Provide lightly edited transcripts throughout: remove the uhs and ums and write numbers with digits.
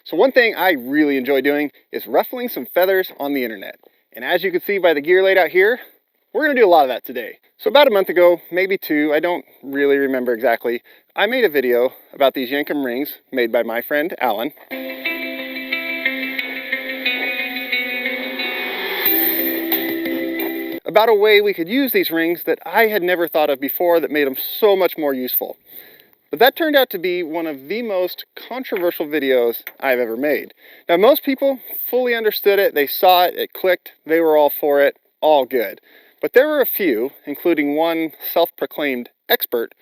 So one thing I really enjoy doing is ruffling some feathers on the internet. And as you can see by the gear laid out here, we're going to do a lot of that today. So about a month ago, maybe two, I don't really remember exactly, I made a video about these Yankum rings made by my friend Alan. About a way we could use these rings that I had never thought of before that made them so much more useful. But that turned out to be one of the most controversial videos I've ever made. Now most people fully understood it, they saw it, it clicked, they were all for it, all good. But there were a few, including one self-proclaimed expert,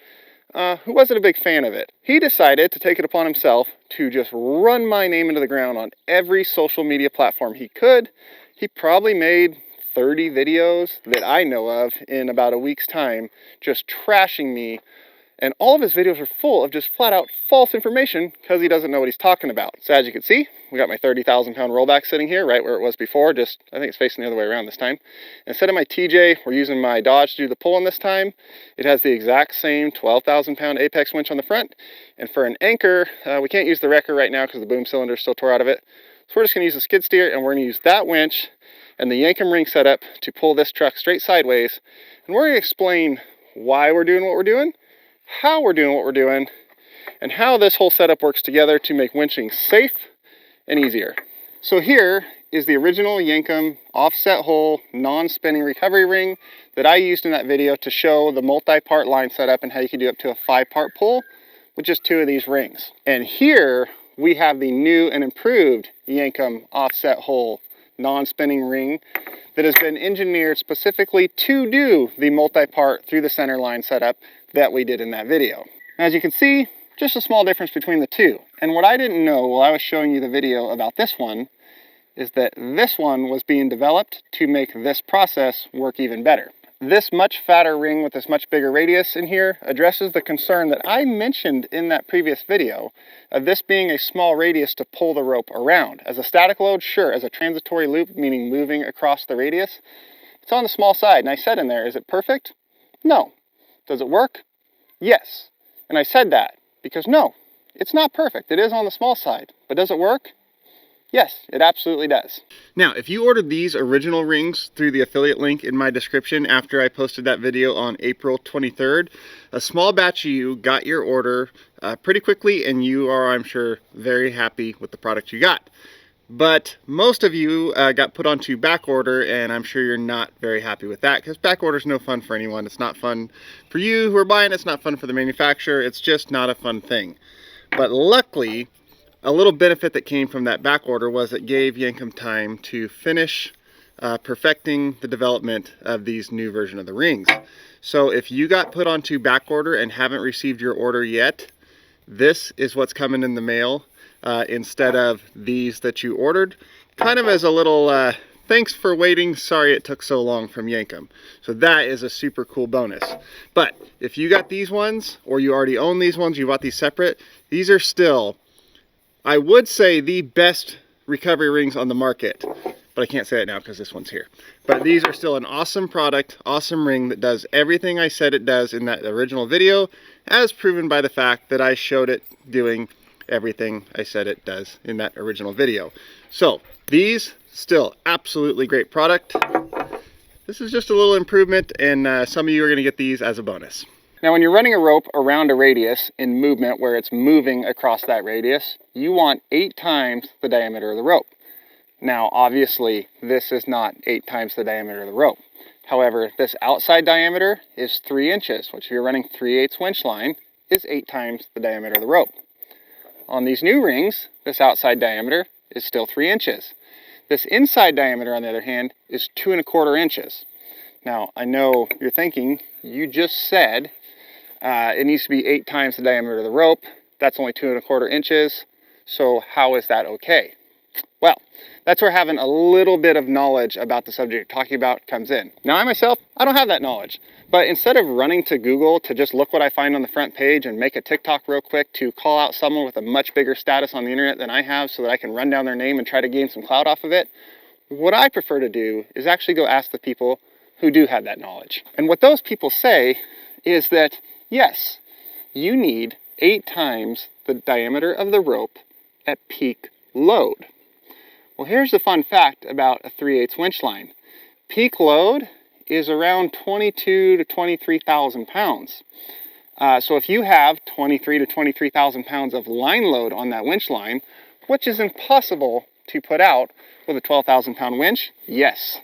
who wasn't a big fan of it. He decided to take it upon himself to just run my name into the ground on every social media platform he could. He probably made 30 videos that I know of in about a week's time, just trashing me. And all of his videos are full of just flat out false information because he doesn't know what he's talking about. So as you can see, we got my 30,000 pound rollback sitting here right where it was before. Just, I think it's facing the other way around this time. Instead of my TJ, we're using my Dodge to do the pulling this time. It has the exact same 12,000 pound apex winch on the front. And for an anchor, we can't use the wrecker right now because the boom cylinder is still tore out of it. So we're just gonna use the skid steer and we're gonna use that winch and the Yankum ring setup to pull this truck straight sideways. And we're gonna explain why we're doing what we're doing, how we're doing what we're doing, and how this whole setup works together to make winching safe and easier. So here is the original Yankum offset hole non-spinning recovery ring that I used in that video to show the multi-part line setup and how you can do up to a 5-part pull with just 2 of these rings. And here we have the new and improved Yankum offset hole non-spinning ring that has been engineered specifically to do the multi-part through the center line setup that we did in that video. As you can see, just a small difference between the two. And what I didn't know while I was showing you the video about this one is that this one was being developed to make this process work even better. This much fatter ring with this much bigger radius in here addresses the concern that I mentioned in that previous video of this being a small radius to pull the rope around. As a static load, sure. As a transitory loop, meaning moving across the radius, it's on the small side. And I said in there, is it perfect? No. Does it work? Yes. And I said that because no, it's not perfect. It is on the small side. But does it work? Yes, it absolutely does. Now, if you ordered these original rings through the affiliate link in my description after I posted that video on April 23rd, a small batch of you got your order pretty quickly, and you are, I'm sure, very happy with the product you got. But most of you got put onto back order, and I'm sure you're not very happy with that because back order is no fun for anyone. It's not fun for you who are buying it. It's not fun for the manufacturer. It's just not a fun thing. But luckily, a little benefit that came from that back order was it gave Yankum time to finish perfecting the development of these new version of the rings. So if you got put onto back order and haven't received your order yet, this is what's coming in the mail instead of these that you ordered, kind of as a little thanks for waiting, sorry it took so long from Yankum. So that is a super cool bonus. But if you got these ones, or you already own these ones, you bought these separate, these are still, I would say, the best recovery rings on the market, but I can't say that now because this one's here. But these are still an awesome product, awesome ring that does everything I said it does in that original video, as proven by the fact that I showed it doing everything I said it does in that original video. So these, still absolutely great product. This is just a little improvement, and some of you are going to get these as a bonus. Now, when you're running a rope around a radius in movement where it's moving across that radius, you want 8 times the diameter of the rope. Now, obviously, this is not 8 times the diameter of the rope. However, this outside diameter is 3 inches, which if you're running 3/8 winch line is 8 times the diameter of the rope. On these new rings, this outside diameter is still 3 inches. This inside diameter, on the other hand, is 2 1/4 inches. Now, I know you're thinking, you just said it needs to be 8 times the diameter of the rope. That's only 2 1/4 inches. So how is that okay? Well, that's where having a little bit of knowledge about the subject you're talking about comes in. Now, I myself, I don't have that knowledge. But instead of running to Google to just look what I find on the front page and make a TikTok real quick to call out someone with a much bigger status on the internet than I have so that I can run down their name and try to gain some clout off of it, what I prefer to do is actually go ask the people who do have that knowledge. And what those people say is that, yes, you need 8 times the diameter of the rope at peak load. Well, here's the fun fact about a 3/8 winch line. Peak load is around 22 to 23,000 pounds. So if you have 23 to 23,000 pounds of line load on that winch line, which is impossible to put out with a 12,000 pound winch, yes,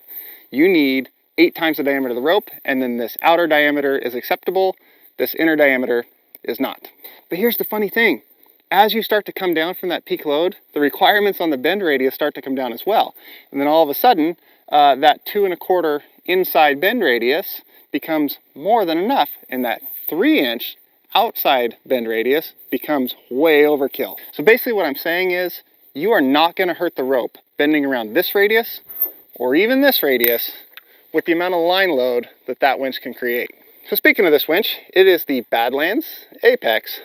you need 8 times the diameter of the rope, and then this outer diameter is acceptable, this inner diameter is not. But here's the funny thing. As you start to come down from that peak load, the requirements on the bend radius start to come down as well. And then all of a sudden, that 2 1/4 inside bend radius becomes more than enough, and that 3-inch outside bend radius becomes way overkill. So basically what I'm saying is, you are not going to hurt the rope bending around this radius or even this radius with the amount of line load that that winch can create. So speaking of this winch, it is the Badlands Apex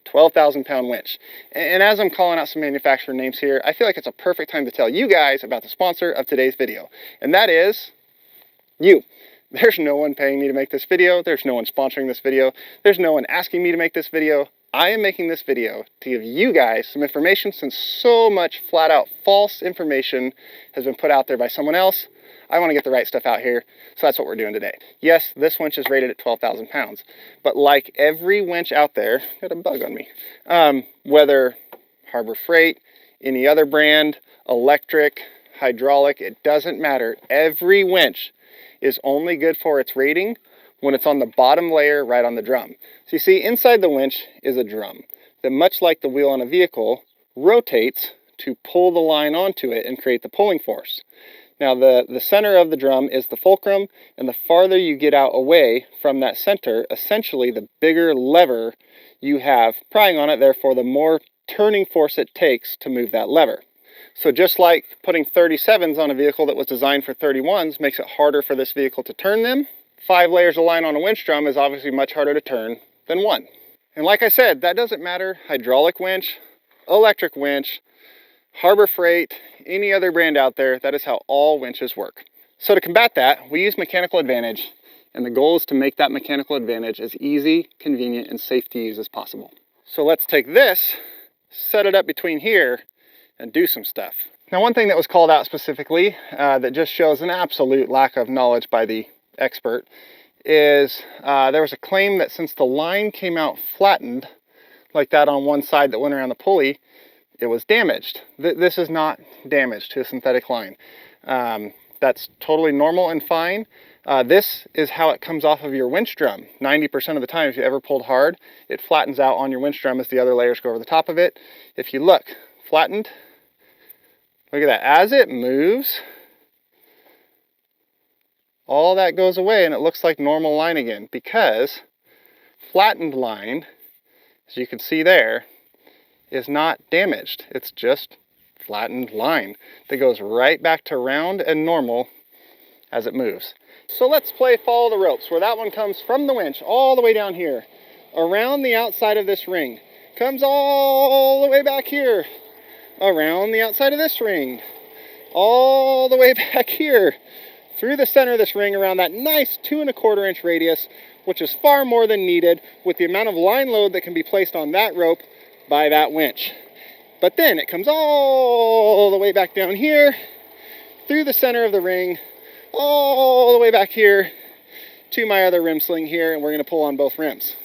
12,000 pound winch. And as I'm calling out some manufacturer names here, I feel like it's a perfect time to tell you guys about the sponsor of today's video. And that is you. There's no one paying me to make this video. There's no one sponsoring this video. There's no one asking me to make this video. I am making this video to give you guys some information, since so much flat out false information has been put out there by someone else. I want to get the right stuff out here, so that's what we're doing today. Yes, this winch is rated at 12,000 pounds, but like every winch out there, got a bug on me, whether Harbor Freight, any other brand, electric, hydraulic, it doesn't matter. Every winch is only good for its rating when it's on the bottom layer right on the drum. So you see, inside the winch is a drum that, much like the wheel on a vehicle, rotates to pull the line onto it and create the pulling force. Now the center of the drum is the fulcrum, and the farther you get out away from that center, essentially the bigger lever you have prying on it, therefore the more turning force it takes to move that lever. So just like putting 37s on a vehicle that was designed for 31s makes it harder for this vehicle to turn them, 5 layers of line on a winch drum is obviously much harder to turn than 1. And like I said, that doesn't matter hydraulic winch, electric winch, Harbor Freight, any other brand out there. That is how all winches work. So to combat that, we use mechanical advantage, and the goal is to make that mechanical advantage as easy, convenient, and safe to use as possible. So let's take this, set it up between here, and do some stuff. Now, one thing that was called out specifically that just shows an absolute lack of knowledge by the expert is there was a claim that since the line came out flattened like that on one side that went around the pulley, it was damaged. This is not damage to a synthetic line. That's totally normal and fine. This is how it comes off of your winch drum. 90% of the time, if you ever pulled hard, it flattens out on your winch drum as the other layers go over the top of it. If you look, flattened, look at that. As it moves, all that goes away and it looks like normal line again, because flattened line, as you can see there, is not damaged. It's just flattened line that goes right back to round and normal as it moves. So let's play follow the ropes, where that one comes from the winch all the way down here, around the outside of this ring, comes all the way back here, around the outside of this ring, all the way back here, through the center of this ring, around that nice 2 1/4 inch radius, which is far more than needed with the amount of line load that can be placed on that rope by that winch. But then it comes all the way back down here, through the center of the ring, all the way back here to my other rim sling here, and we're going to pull on both rims.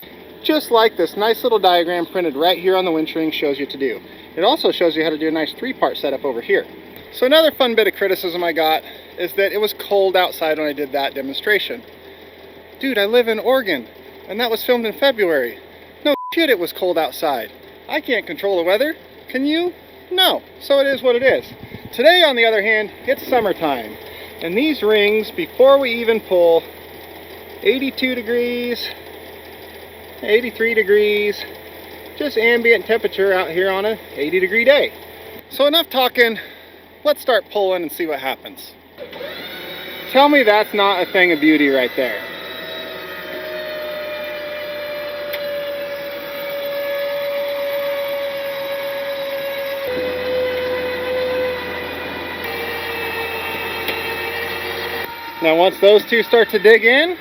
Just like this nice little diagram printed right here on the winch ring shows you to do. It also shows you how to do a nice 3-part setup over here. So another fun bit of criticism I got is that it was cold outside when I did that demonstration. Dude, I live in Oregon, and that was filmed in February. No shit, it was cold outside. I can't control the weather. Can you? No. So it is what it is. Today, on the other hand, it's summertime. And these rings, before we even pull, 82 degrees, 83 degrees, just ambient temperature out here on a 80-degree day. So enough talking. Let's start pulling and see what happens. Tell me that's not a thing of beauty right there. Now once those two start to dig in,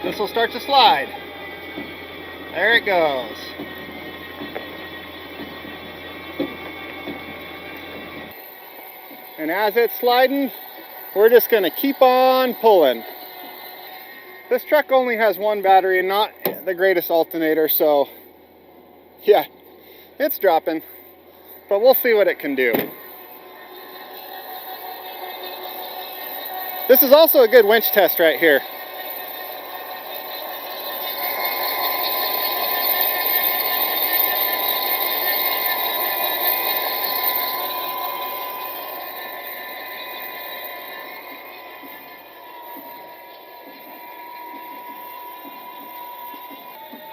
this will start to slide. There it goes. And as it's sliding, we're just going to keep on pulling. This truck only has one battery and not the greatest alternator, so yeah, it's dropping, but we'll see what it can do. This is also a good winch test right here.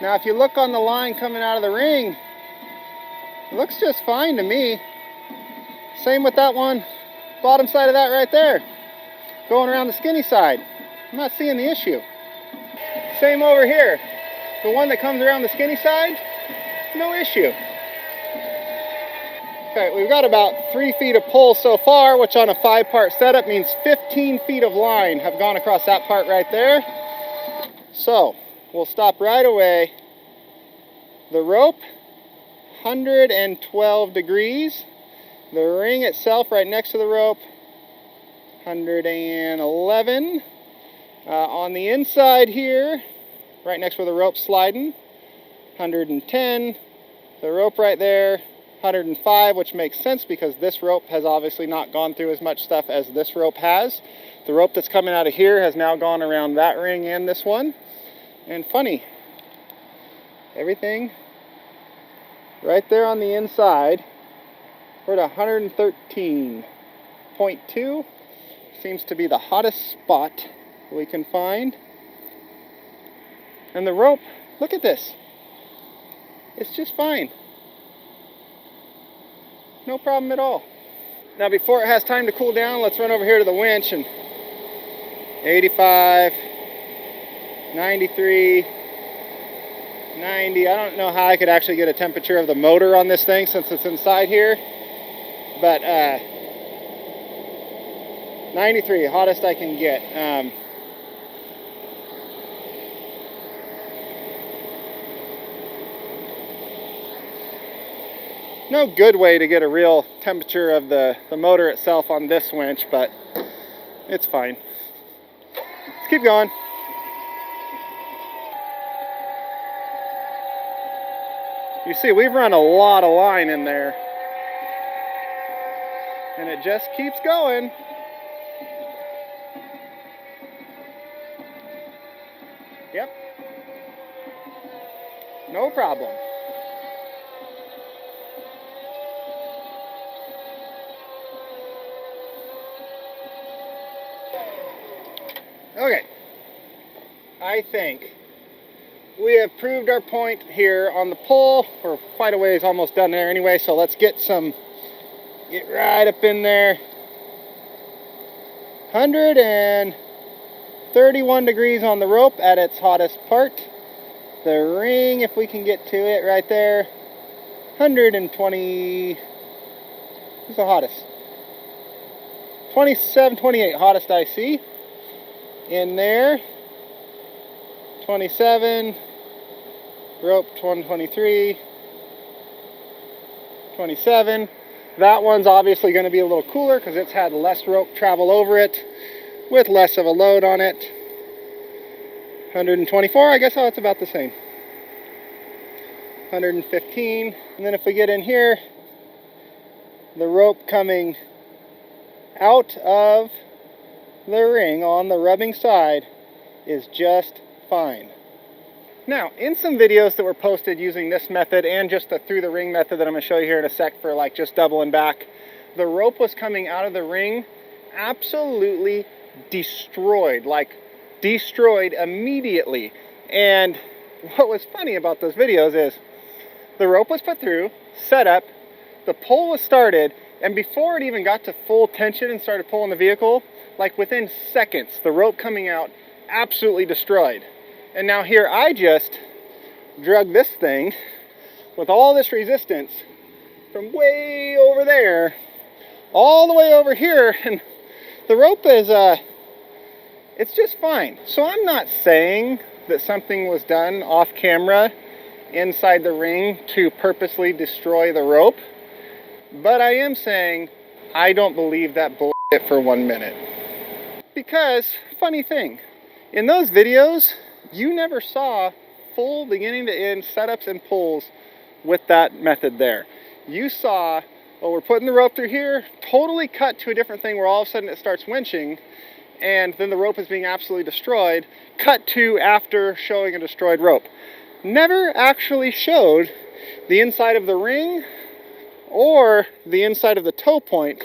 Now if you look on the line coming out of the ring, it looks just fine to me. Same with that one, bottom side of that right there. Going around the skinny side. I'm not seeing the issue. Same over here. The one that comes around the skinny side, no issue. Okay, we've got about 3 feet of pull so far, which on a 5-part setup means 15 feet of line have gone across that part right there. So, we'll stop right away. The rope, 112 degrees. The ring itself right next to the rope, 111. On the inside here, right next where the rope's sliding, 110. The rope right there, 105, which makes sense because this rope has obviously not gone through as much stuff as this rope has. The rope that's coming out of here has now gone around that ring and this one. And funny, everything right there on the inside, we're at 113.2. Seems to be the hottest spot we can find. And the rope, look at this. It's just fine. No problem at all. Now before it has time to cool down, let's run over here to the winch and 85, 93, 90. I don't know how I could actually get a temperature of the motor on this thing since it's inside here. But 93, hottest I can get. No good way to get a real temperature of the motor itself on this winch, but it's fine. Let's keep going. You see, we've run a lot of line in there. And it just keeps going. Yep. No problem. Okay. I think we have proved our point here on the pull. We're quite a ways almost done there anyway, so let's get right up in there. 131 degrees on the rope at its hottest part. The ring, if we can get to it right there, 120, who's the hottest? 27, 28, hottest I see. In there, 27, rope 123, 27. That one's obviously going to be a little cooler because it's had less rope travel over it with less of a load on it. 124, I guess it's about the same. 115, and then if we get in here, the rope coming out of the ring on the rubbing side is just fine. Now, in some videos that were posted using this method and just the through the ring method that I'm going to show you here in a sec for like just doubling back, the rope was coming out of the ring absolutely destroyed, like destroyed immediately. And what was funny about those videos is the rope was put through, set up, the pull was started, and before it even got to full tension and started pulling the vehicle, like within seconds, the rope coming out absolutely destroyed. And now here I just drug this thing with all this resistance from way over there all the way over here, and the rope is it's just fine. So I'm not saying that something was done off camera inside the ring to purposely destroy the rope, but I am saying I don't believe that bullshit for 1 minute. Because, funny thing, in those videos, you never saw full beginning to end setups and pulls with that method there. You saw, well, we're putting the rope through here, totally cut to a different thing where all of a sudden it starts winching, and then the rope is being absolutely destroyed, cut to after showing a destroyed rope. Never actually showed the inside of the ring or the inside of the tow point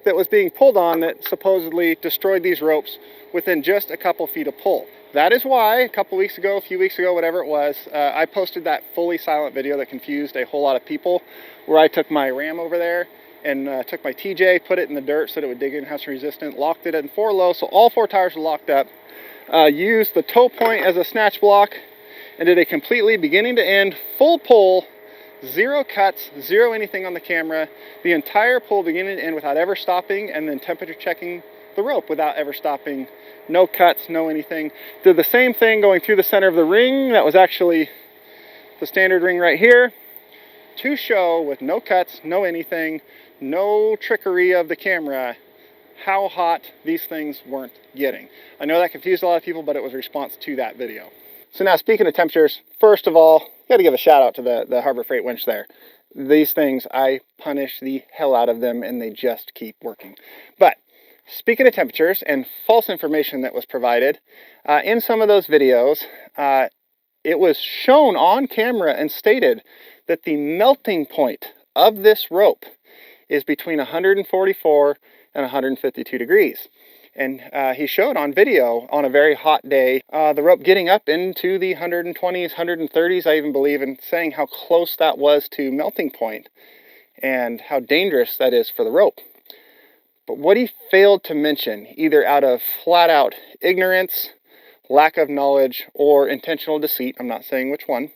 that was being pulled on that supposedly destroyed these ropes within just a couple feet of pull. That is why a couple weeks ago, a few weeks ago, whatever it was, I posted that fully silent video that confused a whole lot of people, where I took my Ram over there and took my TJ, put it in the dirt so that it would dig in, have some resistance, locked it in 4 low, so all 4 tires were locked up, used the tow point as a snatch block, and did a completely beginning to end full pull, 0 cuts, 0 anything on the camera, the entire pull beginning to end without ever stopping, and then temperature checking the rope without ever stopping. No cuts, no anything. Did the same thing going through the center of the ring. That was actually the standard ring right here, to show with no cuts, no anything, no trickery of the camera, how hot these things weren't getting. I know that confused a lot of people, but it was a response to that video. So now, speaking of temperatures, first of all, got to give a shout out to the Harbor Freight winch there. These things, I punish the hell out of them, and they just keep working. But speaking of temperatures and false information that was provided, in some of those videos, it was shown on camera and stated that the melting point of this rope is between 144 and 152 degrees. And he showed on video on a very hot day, the rope getting up into the 120s, 130s, I even believe, and saying how close that was to melting point and how dangerous that is for the rope. But what he failed to mention, either out of flat out ignorance, lack of knowledge, or intentional deceit, I'm not saying which one,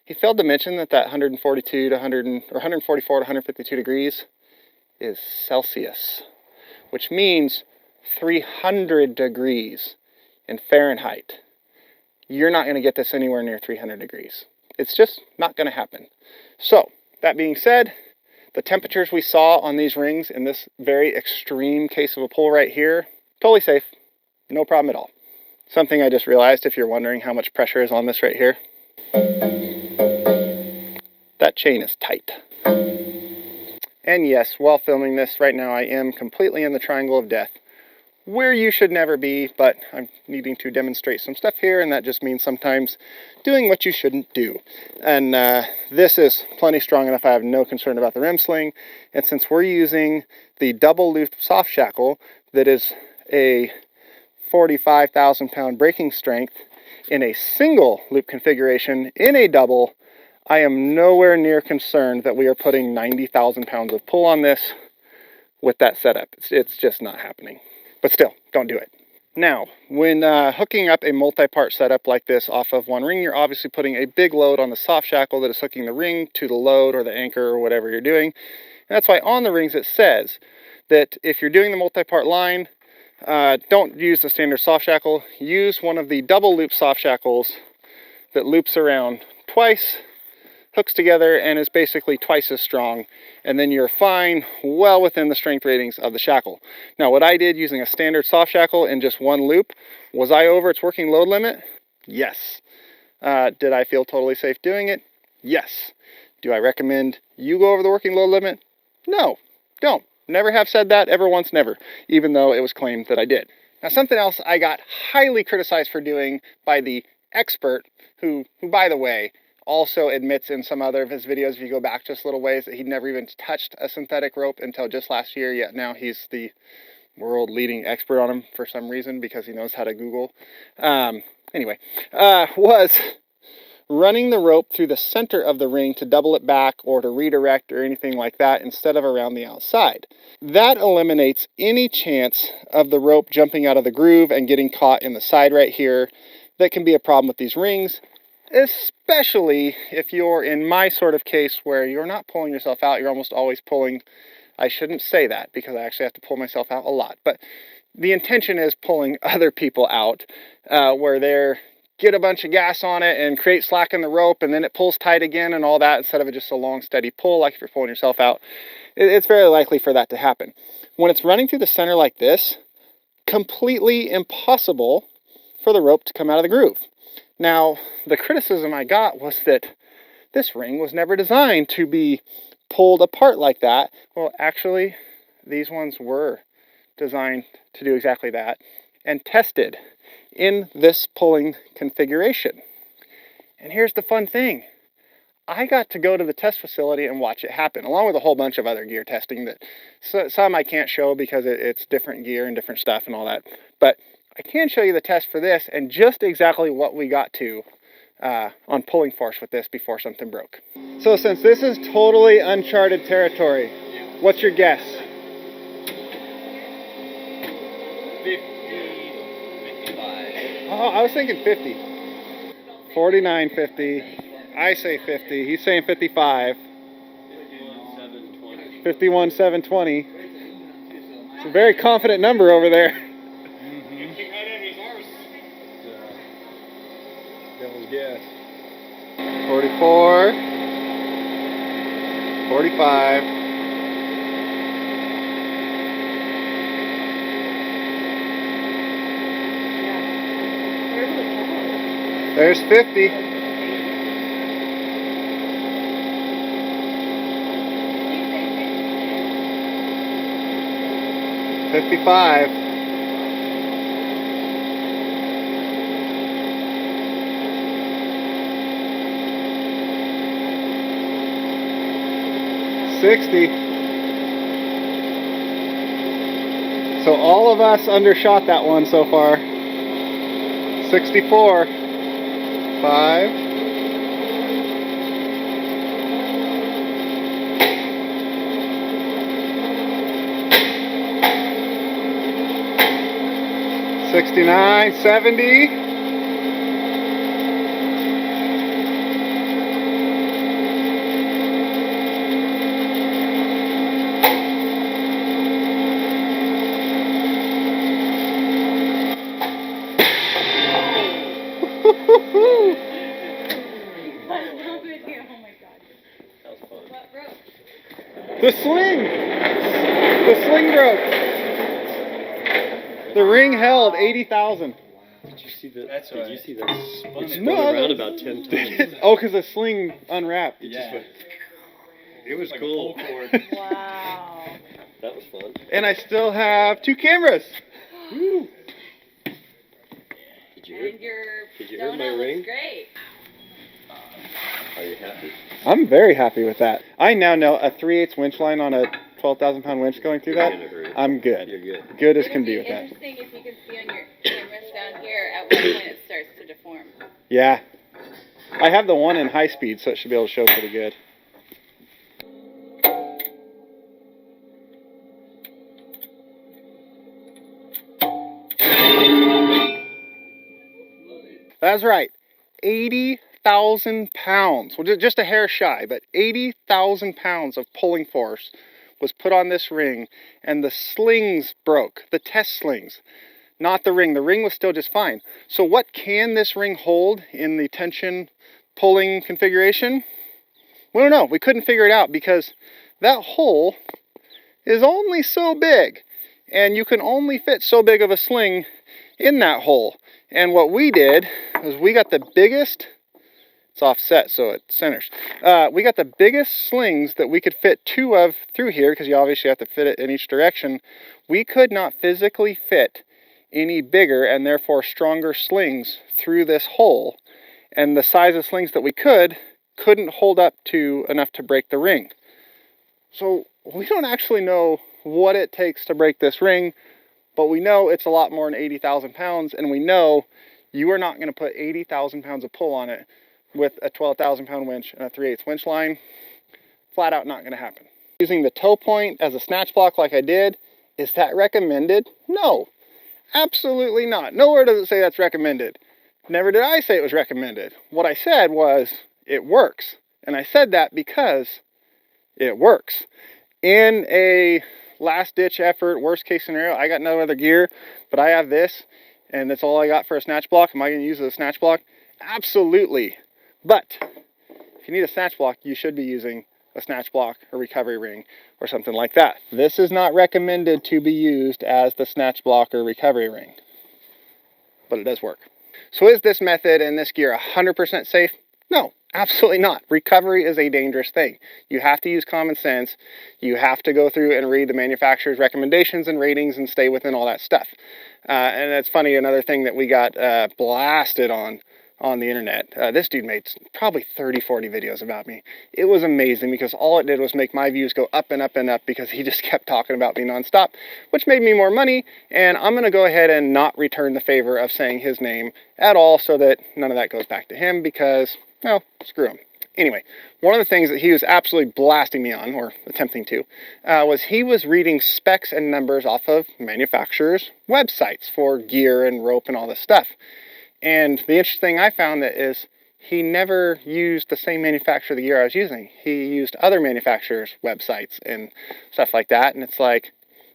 he failed to mention that 142 to 100, or 144 to 152 degrees is Celsius, which means 300 degrees in Fahrenheit. You're not going to get this anywhere near 300 degrees. It's just not going to happen. So, that being said, the temperatures we saw on these rings in this very extreme case of a pull right here, totally safe, no problem at all. Something I just realized, if you're wondering how much pressure is on this right here, that chain is tight. And yes, while filming this right now, I am completely in the triangle of death, where you should never be, but I'm needing to demonstrate some stuff here, and that just means sometimes doing what you shouldn't do. And this is plenty strong enough. I have no concern about the rim sling, and since we're using the double loop soft shackle that is a 45,000 pound braking strength in a single loop configuration in a double, I am nowhere near concerned that we are putting 90,000 pounds of pull on this with that setup. It's just not happening. But still, don't do it. Now, when hooking up a multi-part setup like this off of one ring, you're obviously putting a big load on the soft shackle that is hooking the ring to the load or the anchor or whatever you're doing. And that's why on the rings it says that if you're doing the multi-part line, don't use the standard soft shackle. Use one of the double loop soft shackles that loops around twice, hooks together, and is basically twice as strong, and then you're fine, well within the strength ratings of the shackle. Now, what I did using a standard soft shackle in just one loop, was I over its working load limit? Yes. Did I feel totally safe doing it? Yes. Do I recommend you go over the working load limit? No, don't. Never have said that, ever once, never, even though it was claimed that I did. Now, something else I got highly criticized for doing by the expert, who by the way, also admits in some other of his videos, if you go back just a little ways, that he'd never even touched a synthetic rope until just last year, yet now he's the world leading expert on them for some reason, because he knows how to Google. Was running the rope through the center of the ring to double it back or to redirect or anything like that instead of around the outside. That eliminates any chance of the rope jumping out of the groove and getting caught in the side right here. That can be a problem with these rings, especially if you're in my sort of case where you're not pulling yourself out, you're almost always pulling. I shouldn't say that because I actually have to pull myself out a lot, but the intention is pulling other people out where they're get a bunch of gas on it and create slack in the rope, and then it pulls tight again and all that, instead of just a long steady pull like if you're pulling yourself out. It's very likely for that to happen. When it's running through the center like this, completely impossible for the rope to come out of the groove. Now, the criticism I got was that this ring was never designed to be pulled apart like that. Well, actually, these ones were designed to do exactly that and tested in this pulling configuration. And here's the fun thing. I got to go to the test facility and watch it happen, along with a whole bunch of other gear testing that some I can't show because it's different gear and different stuff and all that. But I can show you the test for this and just exactly what we got to on pulling force with this before something broke. So since this is totally uncharted territory, what's your guess? 50, 55. Oh, I was thinking 50. 49, 50. I say 50. He's saying 55. 51, 720. It's a very confident number over there. Devil's guess. 44. 45. There's 50. $55. $60. So all of us undershot that one so far. 64. 5. 69, 70. The sling broke. The ring held 80,000. Did you see that? That's right. Did you see that? It spun No, around about 10 times. Oh, because the sling unwrapped. It just went. It was like cool. Wow. That was fun. And I still have 2 cameras. Woo. Did you And your hear my donut ring? looks great. Are you happy? I'm very happy with that. I now know a 3/8 winch line on a 12,000 pound winch going through that. I'm good. You're good. Good as can be with It'll that. be interesting if you can see on your cameras down here at what point it starts to deform. Yeah. I have the one in high speed, so it should be able to show pretty good. That's right. 80,000 pounds. Well, just a hair shy, but 80,000 pounds of pulling force was put on this ring, and the slings broke. The test slings. Not the ring. The ring was still just fine. So what can this ring hold in the tension pulling configuration? We don't know. We couldn't figure it out because that hole is only so big, and you can only fit so big of a sling in that hole. And what we did was we got the biggest, it's offset so it centers, we got the biggest slings that we could fit 2 of through here, because you obviously have to fit it in each direction. We could not physically fit any bigger and therefore stronger slings through this hole, and the size of slings that we couldn't hold up to enough to break the ring. So we don't actually know what it takes to break this ring, but we know it's a lot more than 80,000 pounds, and we know you are not going to put 80,000 pounds of pull on it with a 12,000 pound winch and a 3/8 winch line. Flat out not going to happen. Using the toe point as a snatch block like I did, is that recommended? No, absolutely not. Nowhere does it say that's recommended. Never did I say it was recommended. What I said was, it works. And I said that because it works. In a last ditch effort, worst case scenario, I got no other gear, but I have this. and that's all I got for a snatch block. Am I going to use it as a snatch block? Absolutely. But if you need a snatch block, you should be using a snatch block, a recovery ring, or something like that. This is not recommended to be used as the snatch block or recovery ring, but it does work. So is this method and this gear 100% safe? No, absolutely not. Recovery is a dangerous thing. You have to use common sense. You have to go through and read the manufacturer's recommendations and ratings and stay within all that stuff. And it's funny, another thing that we got blasted on the internet. This dude made probably 30, 40 videos about me. It was amazing because all it did was make my views go up and up and up because he just kept talking about me nonstop, which made me more money. And I'm going to go ahead and not return the favor of saying his name at all so that none of that goes back to him because, well, screw him. Anyway, one of the things that he was absolutely blasting me on, or attempting to, was he was reading specs and numbers off of manufacturers' websites for gear and rope and all this stuff. And the interesting thing I found that is he never used the same manufacturer of the gear I was using. He used other manufacturers' websites and stuff like that. And it's like,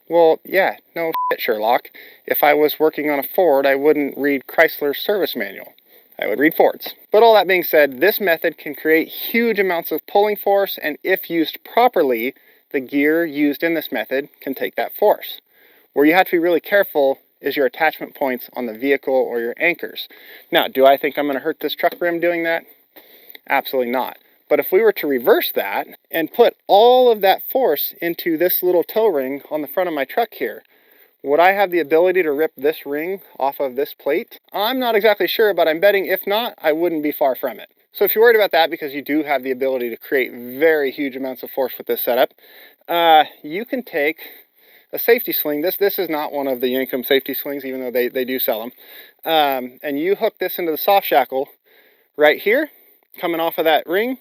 well, yeah, no shit, Sherlock. If I was working on a Ford, I wouldn't read Chrysler's service manual. I would read Ford's. But all that being said, this method can create huge amounts of pulling force, and if used properly, the gear used in this method can take that force. Where you have to be really careful is your attachment points on the vehicle or your anchors. Now, do I think I'm going to hurt this truck rim doing that? Absolutely not. But if we were to reverse that and put all of that force into this little toe ring on the front of my truck here, would I have the ability to rip this ring off of this plate? I'm not exactly sure, but I'm betting if not, I wouldn't be far from it. So if you're worried about that, because you do have the ability to create very huge amounts of force with this setup, you can take a safety sling. This is not one of the Yankum safety slings, even though they do sell them. And you hook this into the soft shackle right here, coming off of that ring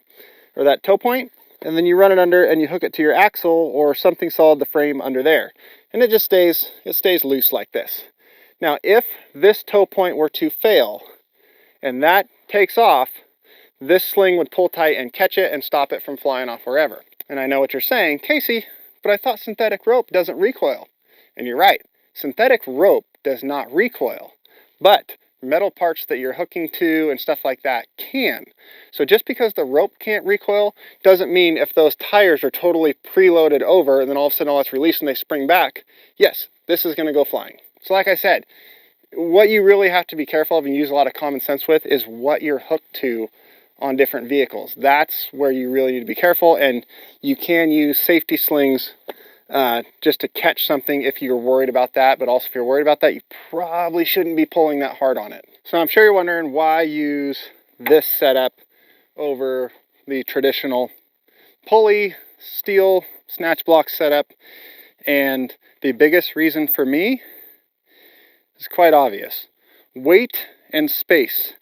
or that toe point, and then you run it under and you hook it to your axle or something solid, the frame under there. And it just stays loose like this. Now, if this toe point were to fail and that takes off, this sling would pull tight and catch it and stop it from flying off wherever. And I know what you're saying, Casey, but I thought synthetic rope doesn't recoil. And you're right, synthetic rope does not recoil, but metal parts that you're hooking to and stuff like that can. So just because the rope can't recoil doesn't mean if those tires are totally preloaded over and then all of a sudden all that's released and they spring back, yes, this is going to go flying. So like I said, what you really have to be careful of and use a lot of common sense with is what you're hooked to on different vehicles. That's where you really need to be careful, and you can use safety slings just to catch something if you're worried about that, but also if you're worried about that, you probably shouldn't be pulling that hard on it. So I'm sure you're wondering why use this setup over the traditional pulley steel snatch block setup, and the biggest reason for me is quite obvious. Weight and space.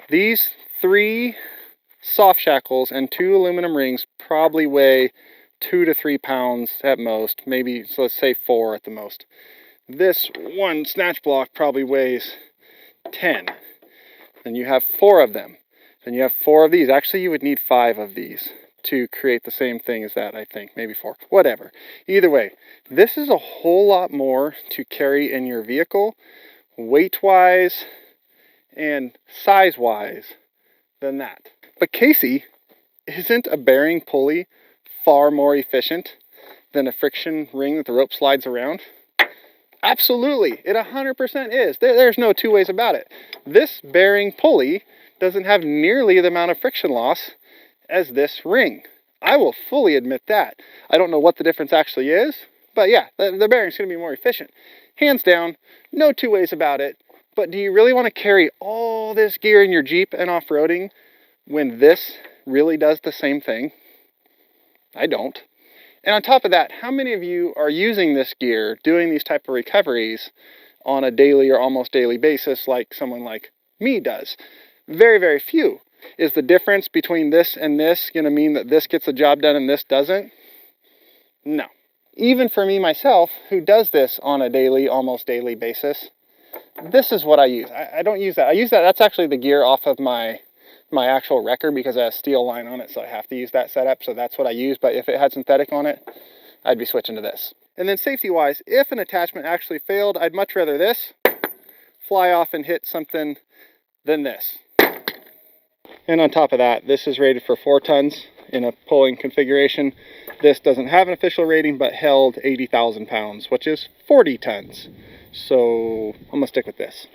These 3 soft shackles and 2 aluminum rings probably weigh 2 to 3 pounds at most, maybe, so let's say 4 at the most. This one snatch block probably weighs 10. Then you have 4 of them. Then you have 4 of these. Actually, you would need 5 of these to create the same thing as that, I think. Maybe 4. Whatever. Either way, this is a whole lot more to carry in your vehicle, weight-wise and size-wise, than that. But Casey, isn't a bearing pulley far more efficient than a friction ring that the rope slides around? Absolutely, it 100% is. There's no two ways about it. This bearing pulley doesn't have nearly the amount of friction loss as this ring. I will fully admit that. I don't know what the difference actually is, but yeah, the bearing's going to be more efficient. Hands down, no two ways about it. But do you really want to carry all this gear in your Jeep and off-roading when this really does the same thing? I don't. And on top of that, how many of you are using this gear, doing these type of recoveries on a daily or almost daily basis like someone like me does? Very, very few. Is the difference between this and this going to mean that this gets the job done and this doesn't? No. Even for me myself, who does this on a daily, almost daily basis, this is what I use. I don't use that. I use that. That's actually the gear off of my actual wrecker because it has steel line on it, so I have to use that setup. So that's what I use. But if it had synthetic on it, I'd be switching to this. And then safety-wise, if an attachment actually failed, I'd much rather this fly off and hit something than this. And on top of that, this is rated for 4 tons in a pulling configuration. This doesn't have an official rating, but held 80,000 pounds, which is 40 tons. So I'm gonna stick with this.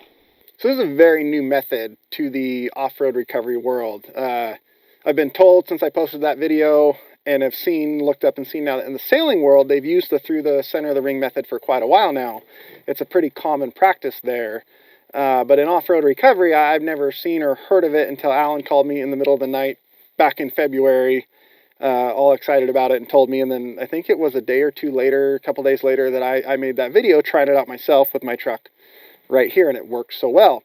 So this is a very new method to the off-road recovery world. I've been told since I posted that video and have looked up and seen now that in the sailing world, they've used the through the center of the ring method for quite a while now. It's a pretty common practice there. But in off-road recovery, I've never seen or heard of it until Alan called me in the middle of the night back in February, all excited about it, and told me. And then I think it was a day or two later, a couple days later, that I made that video trying it out myself with my truck right here, and it worked so well.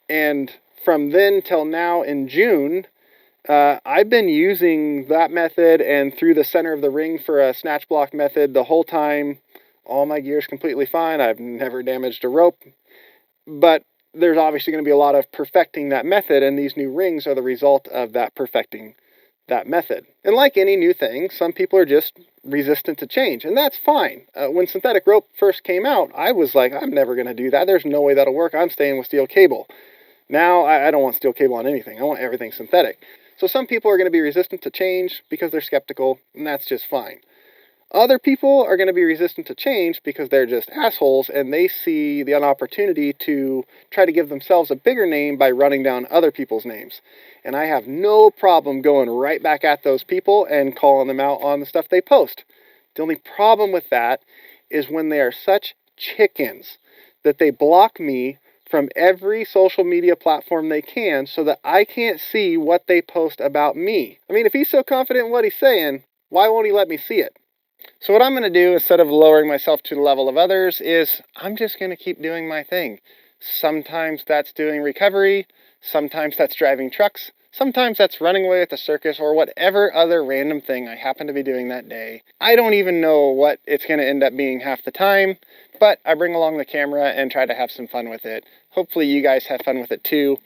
And from then till now in June, I've been using that method and through the center of the ring for a snatch block method the whole time. All my gear's completely fine. I've never damaged a rope. But there's obviously going to be a lot of perfecting that method, and these new rings are the result of that perfecting that method. And like any new thing, some people are just resistant to change, and that's fine. When synthetic rope first came out, I was like, I'm never going to do that. There's no way that'll work. I'm staying with steel cable. Now, I don't want steel cable on anything. I want everything synthetic. So some people are going to be resistant to change because they're skeptical, and that's just fine. Other people are going to be resistant to change because they're just assholes, and they see the opportunity to try to give themselves a bigger name by running down other people's names. And I have no problem going right back at those people and calling them out on the stuff they post. The only problem with that is when they are such chickens that they block me from every social media platform they can so that I can't see what they post about me. I mean, if he's so confident in what he's saying, why won't he let me see it? So what I'm going to do, instead of lowering myself to the level of others, is I'm just going to keep doing my thing. Sometimes that's doing recovery, sometimes that's driving trucks, sometimes that's running away at the circus, or whatever other random thing I happen to be doing that day. I don't even know what it's going to end up being half the time, but I bring along the camera and try to have some fun with it. Hopefully you guys have fun with it too.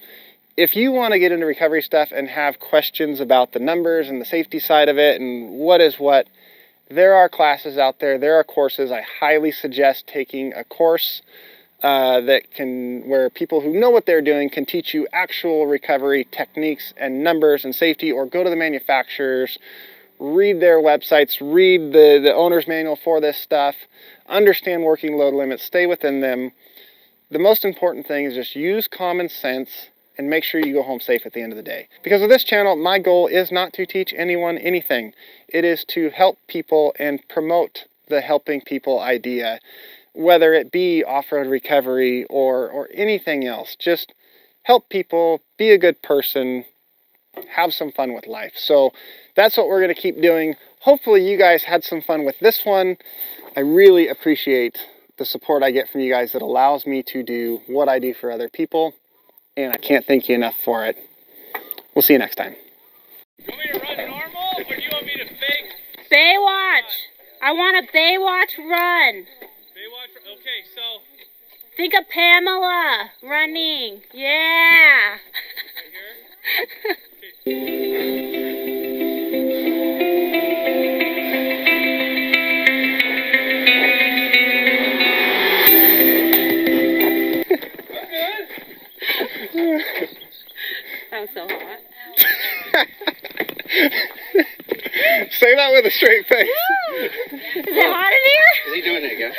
If you want to get into recovery stuff and have questions about the numbers and the safety side of it and what is what, there are classes out there, there are courses. I highly suggest taking a course where people who know what they're doing can teach you actual recovery techniques and numbers and safety, or go to the manufacturers, read their websites, read the owner's manual for this stuff, understand working load limits, stay within them. The most important thing is just use common sense and make sure you go home safe at the end of the day. Because with this channel, my goal is not to teach anyone anything. It is to help people and promote the helping people idea, whether it be off-road recovery or anything else. Just help people, be a good person, have some fun with life. So that's what we're going to keep doing. Hopefully you guys had some fun with this one. I really appreciate the support I get from you guys that allows me to do what I do for other people. And I can't thank you enough for it. We'll see you next time. You want me to run normal, or do you want me to fake? Baywatch. I want a Baywatch run. Baywatch? Okay, so... Think of Pamela running. Yeah. Right here? That was so hot. Say that with a straight face. Is it hot in here? Is he doing it again?